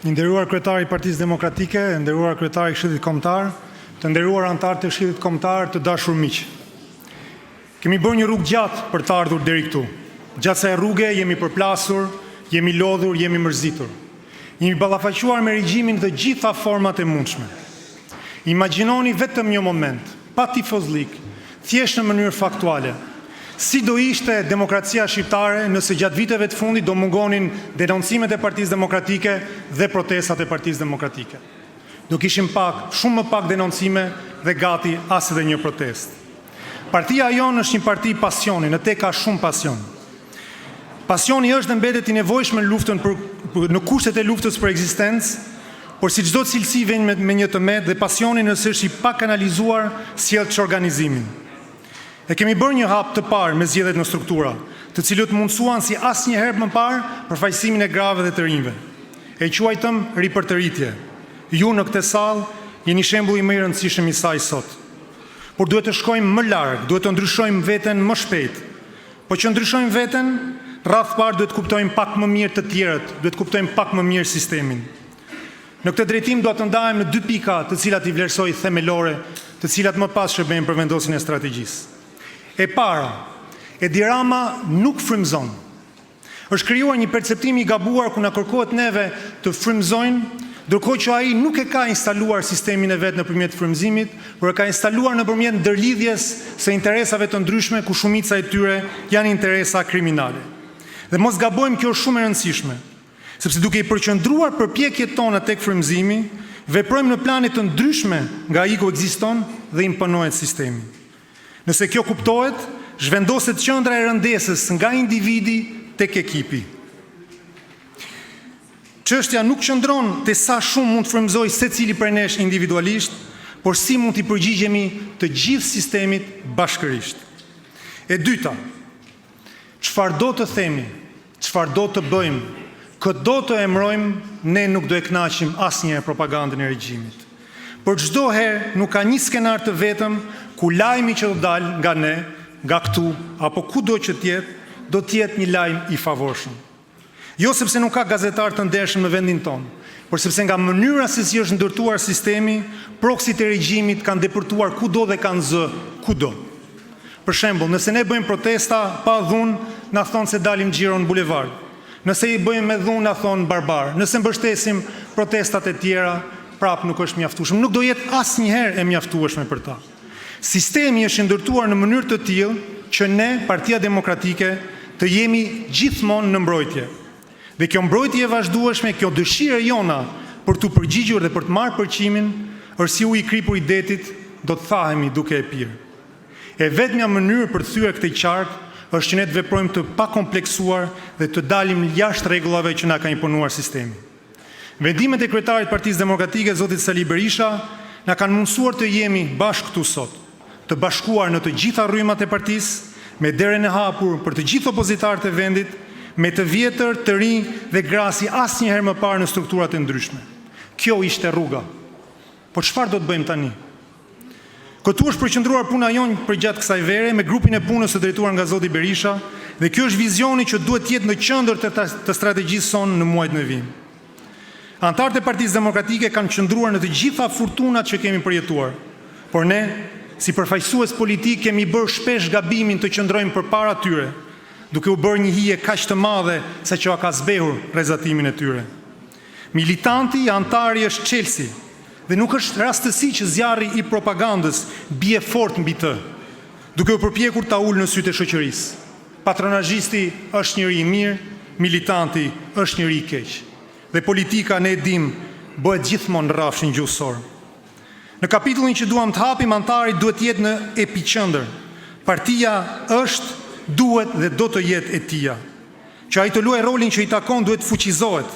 I nderuar kryetari i Partisë Demokratike, nderuar kryetari i Këshillit Kombëtar, të nderuar anëtarë të Këshillit Kombëtar, të dashur miq. Kemi bërë një rrugë gjatë për të ardhur deri këtu. Gjatë kësaj rruge jemi përplasur, jemi lodhur, jemi mërzitur. Jemi ballafaquar me regjimin dhe gjitha format e mundshme. Imagjinoni vetëm një moment, pa tifozlik, thjesht në mënyrë faktuale. Si do ishte demokracia shqiptare nëse gjatë viteve të fundit do mungonin denoncimet e Partisë Demokratike dhe protestat e Partisë Demokratike. Do kishim shumë më pak denoncime dhe gati as edhe një protest. Partia jonë është një parti pasioni, në te ka shumë pasion. Pasioni është dhe mbetet i nevojshme në kushtet e luftës për ekzistencë, por si çdo cilësi vjen me një tëmet dhe pasioni nëse është i pakanalizuar sjell çorganizimin. E kemi bërë një hap të parë me zgjedhjet në struktura, të cilët mundsuan si asnjëherë më parë përfaqësimin e grave dhe të rinjve. E quajtëm ri për të rritje. Ju në këtë sallë jeni shembull i më i rëndësishëm i saj sot. Por duhet të shkojmë më larg, duhet të ndryshojmë veten më shpejt. Po që ndryshojmë veten, rreth parë duhet të kuptojmë pak më mirë të tjerët, duhet të kuptojmë pak më mirë sistemin. Në këtë drejtim do të ndajmë në 2 pika të cilat i vlerësoj themelore, të cilat më pas shërbejnë për vendosjen e strategjisë. E para, Edi Rama nuk frymëzon. Është krijuar një perceptim i gabuar ku na kërkohet neve të frymëzojmë, ndërkohë që ai nuk e ka instaluar sistemin e vet nëpërmjet frymëzimit, por e ka instaluar nëpërmjet ndërlidhjes së interesave të ndryshme ku shumica e tyre janë interesa kriminale. Dhe mos gabojmë, kjo është shumë e rëndësishme, sepse duke i përqendruar përpjekjet tona tek frymëzimi, veprojmë në plane të ndryshme nga ai ku ekziston dhe imponohet sistemi. Nëse kjo kuptohet, zhvendoset qendra e rëndesës nga individi tek ekipi. Çështja nuk qëndron te sa shumë mund të frymëzoj secili prej nesh individualisht, por si mund t'i përgjigjemi të gjithë sistemit bashkërisht. E dyta, çfarë do të themi, çfarë do të bëjmë, këtë do të emrojmë, ne nuk do e kënaqim asnjëherë propagandën e regjimit. Por çdo herë nuk ka një skenar të vetëm ku lajmi që do dalë nga ne, nga këtu, apo kudo që tjetë, do tjetë një lajm i favorshëm. Jo sepse nuk ka gazetar të ndershëm në vendin tonë, por sepse nga mënyra se si është ndërtuar sistemi, proksit e regjimit kanë depërtuar kudo dhe kanë zë kudo. Për shembull, nëse ne bëjmë protesta pa dhunë, na thonë se dalim xhiro në bulevard. Nëse i bëjmë me dhunë, na thonë barbar. Nëse mbështesim protestat e tjera, prap nuk është mjaftueshëm. Nuk do jetë asnjëherë e mjaftueshme për ta. Sistemi është ndërtuar në mënyrë të tillë që ne, Partia Demokratike, të jemi gjithmonë në mbrojtje. Dhe kjo mbrojtje e vazhdueshme, kjo dëshirë jona për të përgjigjur dhe për të marrë përqimin, është si uji i kripur i detit, do të thahemi duke e pirë. E vetmja mënyrë për të thyer këtë qark është që ne të veprojmë të pakompleksuar dhe të dalim jashtë rregullave që na ka imponuar sistemi. Vendimet e kryetarit Partisë Demokratike, zotit Sali Berisha, na kanë mundësuar të jemi bashkë këtu sot, të bashkuar në të gjitha rrymat e partisë, me derën e hapur për të gjithë opozitarët e vendit, me të vjetër, të rinj dhe grasi asnjëherë më parë në strukturat e ndryshme. Kjo ishte rruga. Po çfarë do të bëjmë tani? Këtu është përqendruar puna jonë për gjatë kësaj vere me grupin e punës së drejtuar nga zoti Berisha, dhe kjo është vizioni që duhet të jetë në qendër të strategjisë sonë në muajt në vijim. Antarët e Partisë Demokratike kanë qëndruar në të gjitha fortunat që kemi përjetuar, por ne, si përfaqësues politik, kemi bërë shpesh gabimin të qëndrojmë përpara tyre, duke u bërë një hije kaq të madhe sa që ka zbehur rrezatimin e tyre. Militanti, antari është Chelsea, dhe nuk është rastësi që zjarri i propagandës bie fort mbi të, duke u përpjekur ta ulë në sytë e shoqërisë. Patronazhisti është njëri i mirë, militanti është njëri i keq. Dhe politika, ne dim, bëhet gjithmonë rrafshin gjuhësor. Në kapitullin që duam të hapim, antari duhet jetë në epicëndër. Partia është, duhet dhe do të jetë e tija. Që ai të luajë rolin që i takon duhet fuqizohet,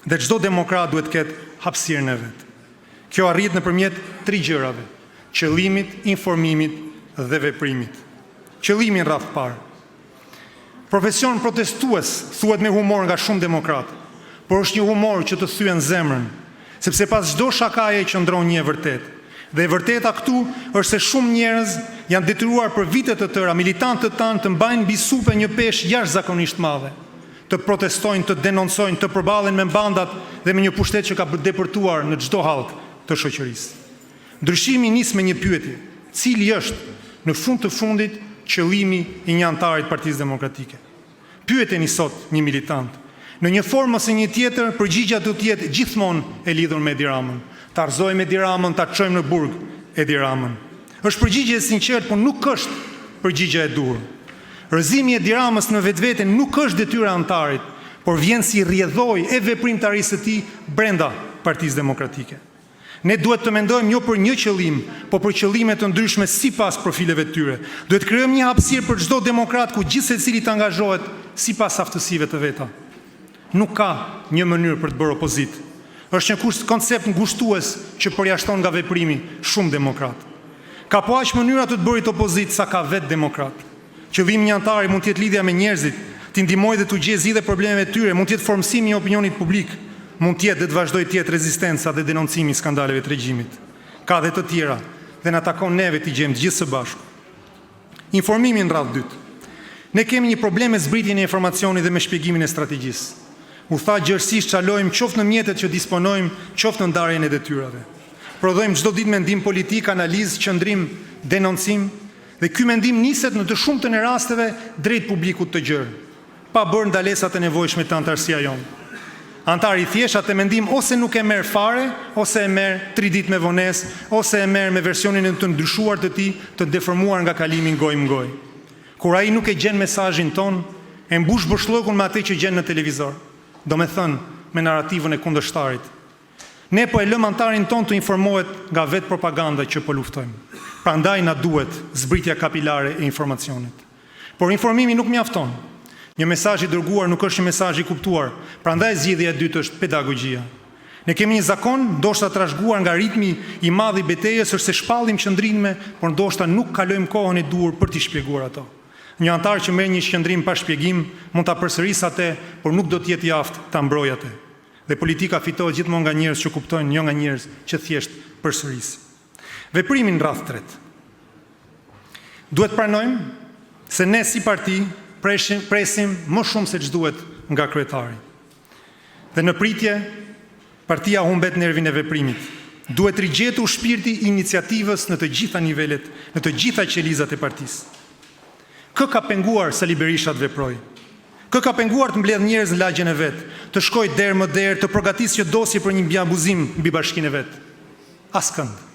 dhe çdo demokrat duhet ketë hapësirën e vet. Kjo arrit nëpërmjet 3 gjërave: qëllimit, informimit dhe veprimit. Qëllimi rreth parë. Profesion protestues thuhet me humor nga shumë demokratë, por është një humor që të thyen zemrën, sepse pas çdo shakaje qëndron një e vërtetë. Dhe e vërteta këtu është se shumë njerëz janë detyruar për vite të tëra, militantë të tanë, të mbajnë mbi supe një peshë jashtëzakonisht madhe, të protestojnë, të denoncojnë, të përballen me bandat dhe me një pushtet që ka depërtuar në çdo hallk të shoqërisë. Ndryshimi nis me një pyetje: cili është në fund të fundit qëllimi i një antari të Partisë Demokratike? Pyeteni sot një militant. Në një formë ose një tjetër, përgjigjja do të jetë gjithmonë e lidhur me Edi Ramën. Ta argëzojmë Edi Ramën, ta çojmë në burg Edi Ramën. Është përgjigje e sinqertë, por nuk është përgjigje e duhur. Rrëzimi i Edi Ramës në vetvete nuk është detyra e antarit, por vjen si rrjedhojë e veprimtarisë së tij brenda Partisë Demokratike. Ne duhet të mendojmë jo për një qëllim, por për qëllime të ndryshme sipas profileve të tyre. Duhet krijojmë një hapësirë për çdo demokrat ku gjithë secili të angazhohet sipas aftësive të veta. Nuk ka një mënyrë për të bërë opozitë. Është një koncept ngushtues që përjashton nga veprimi shumë demokrat. Ka po aq mënyra të bërit opozitë sa ka vetë demokrat. Qëllimi një antari mund të jetë lidhja me njerëzit, t'i ndihmojë dhe t'u gjejë zgjidhje problemeve të tyre, mund të jetë formësimi i opinionit publik, mund të jetë dhe të vazhdojë të jetë rezistenca dhe denoncimi i skandaleve të regjimit. Ka dhe të tjera, dhe na takon neve t'i gjejmë gjithë së bashku. Informimi në radhë dytë. Ne kemi një problem me zbritjen e informacionit dhe me shpjegimin e strategjisë. U tha gjërësisht çalojmë qoftë në mjetet që disponojmë, qoftë në ndarjen e detyrave. Prodhojmë çdo ditë mendim politik, analizë, qëndrim, denoncim, dhe ky mendim niset në të shumtën e rasteve drejt publikut të gjerë, pa bërë ndalesat e nevojshme të antarësia jonë. Antari i thjesht atë mendim ose nuk e merr fare, ose e merr 3 ditë me vonesë, ose e merr me versionin e të ndryshuar të tij, të deformuar nga kalimi ngoj më ngoj. Kur ai nuk e gjen mesazhin ton, e mbush bërshllokun me atë që gjen në televizor, domethënë me narrativën e kundërshtarit. Ne po e lëm antarin ton të informohet nga vetë propaganda që po luftojmë. Prandaj na duhet zbritja kapilare e informacionit. Por informimi nuk mjafton. Një mesazh i dërguar nuk është një mesazh i kuptuar, prandaj zgjidhja e dytë është pedagogjia. Ne kemi një zakon, ndoshta trashëguar nga ritmi i madh i betejës, është se shpallim qëndrime, por ndoshta nuk kalojmë kohën e duhur për t'i shpjeguar ato. Një antar që merr një qëndrim pa shpjegim mund ta përsërisë atë, por nuk do të jetë i aftë ta mbrojë atë. Dhe politika fitohet gjithmonë nga njerëz që kuptojnë, jo nga njerëz që thjesht përsërisin. Veprimin rreth tretë. Duhet pranojmë se ne si parti presim më shumë se ç'duhet nga kryetari. Dhe në pritje, partia humbet nervin e veprimit. Duhet rigjetur shpirti i iniciativës në të gjitha nivelet, në të gjitha qelizat e partisë. Kë ka penguar Sali Berisha të veprojë? Kë ka penguar të mbledh njerëz në lagjen e vet, të shkojë derë më derë, të përgatisë një dosje për një abuzim mbi bashkinë e vet? Askënd.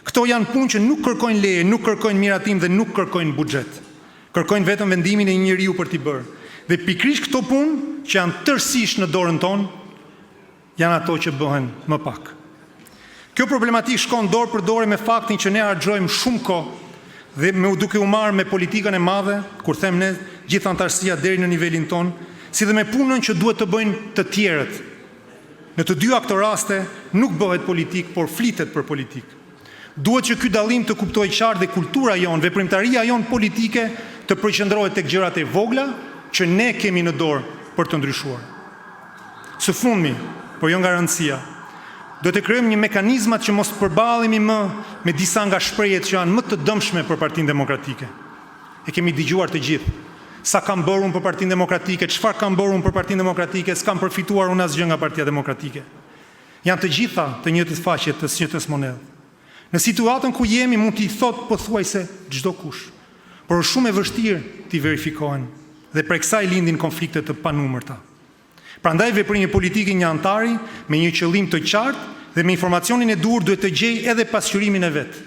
Këto janë punë që nuk kërkojnë leje, nuk kërkojnë miratim dhe nuk kërkojnë buxhet. Kërkojnë vetëm vendimin e një njeriu për t'i bërë. Dhe pikërisht këto punë që janë tërësisht në dorën tonë, janë ato që bëhen më pak. Kjo problematikë shkon dorë për dorë me faktin që ne harxojmë shumë kohë dhe duke u marrë me politikën e madhe, kur them ne gjithë antarësia deri në nivelin ton, si dhe me punën që duhet të bëjnë të tjerët. Në të dy këto raste nuk bëhet politik, por flitet për politik. Duhet që ky dallim të kuptojë qartë dhe kultura jonë, veprimtaria jonë politike të përqendrohet tek gjërat e vogla që ne kemi në dorë për të ndryshuar. Së fundmi, por jo nga rëndësia, do të krijojmë një mekanizmat që mos përballemi më me disa nga shprehjet që janë më të dëmshme për Partinë Demokratike. E kemi dëgjuar të gjithë. Sa kam bërë unë për Partinë Demokratike, çfarë kam bërë unë për Partinë Demokratike, s'kam përfituar unë asgjë nga Partia Demokratike. Janë të gjitha të njëjtës faqe të njëjtës monedhe. Në situatën ku jemi mund t'i thot pothuajse çdo kush, por është shumë e vështirë t'i verifikohen dhe prej kësaj lindin konflikte të panumërta. Prandaj veprimi politik i një antari me një qëllim të qartë dhe me informacionin e duhur duhet të gjejë edhe pasqyrimin e vet.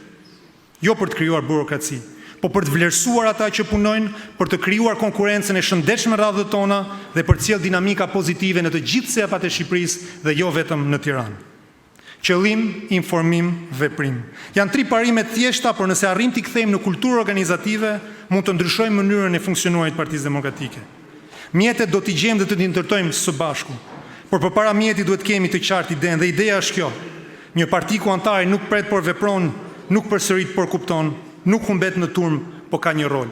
Jo për të krijuar burokraci, por për të vlerësuar ata që punojnë, për të krijuar konkurrencën e shëndetshme rradhët tona dhe për të sjellë dinamika pozitive në të gjithë sepat e Shqipërisë dhe jo vetëm në Tiranë. Qëllim, informim, veprim. Janë 3 parime të thjeshta, por nëse arrim t'i kthejmë në kulturë organizative, mund të ndryshojmë mënyrën e funksionuarit të Partisë Demokratike. Mjetet do t'i gjejmë dhe të t'i ndërtojmë së bashku, por përpara mjetit duhet kemi të qartë idenë dhe ideja është kjo. Një parti ku antari nuk pret por vepron, nuk përsërit por kupton, nuk humbet në turm, por ka një rol.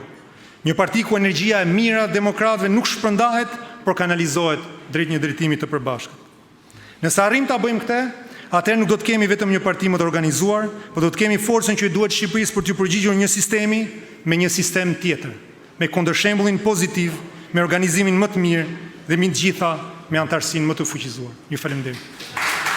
Një parti ku energjia e mira demokratëve nuk shpërndahet, por kanalizohet drejt një drejtimi të përbashkët. Nëse arrim ta bëjmë këtë, atëherë nuk do të kemi vetëm një parti më të organizuar, por do të kemi forcën që i duhet Shqipërisë për t'u përgjigjur një sistemi me një sistem tjetër, me kundërshembullin pozitiv, me organizimin më të mirë, dhe mi të gjitha me antarësinë më të fuqizuar. Ju falenderoj.